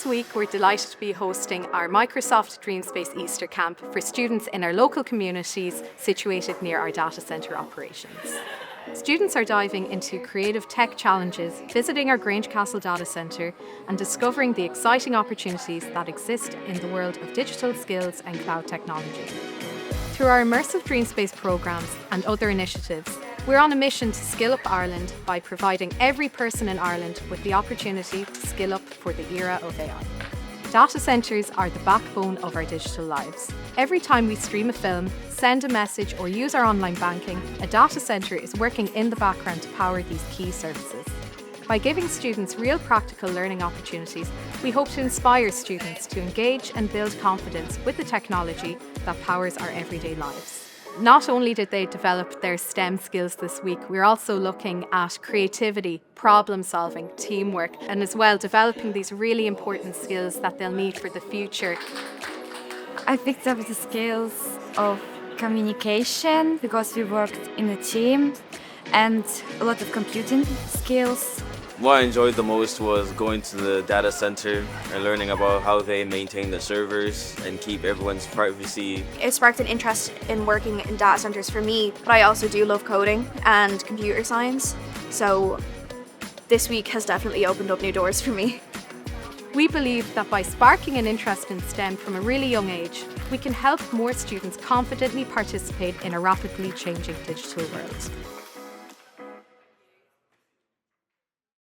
week, we're delighted to be hosting our Microsoft Dreamspace Easter Camp for students in our local communities situated near our data centre operations. Students are diving into creative tech challenges, visiting our Grange Castle data centre and discovering the exciting opportunities that exist in the world of digital skills and cloud technology. Through our immersive Dreamspace programmes and other initiatives, we're on a mission to skill up Ireland by providing every person in Ireland with the opportunity to skill up for the era of AI. Data centres are the backbone of our digital lives. Every time we stream a film, send a message or use our online banking, a data centre is working in the background to power these key services. By giving students real practical learning opportunities, we hope to inspire students to engage and build confidence with the technology that powers our everyday lives. Not only did they develop their STEM skills this week, we're also looking at creativity, problem solving, teamwork, and as well developing these really important skills that they'll need for the future. I picked up the skills of communication because we worked in a team, and a lot of computing skills. What I enjoyed the most was going to the data center and learning about how they maintain the servers and keep everyone's privacy. It sparked an interest in working in data centers for me, but I also do love coding and computer science, so this week has definitely opened up new doors for me. We believe that by sparking an interest in STEM from a really young age, we can help more students confidently participate in a rapidly changing digital world.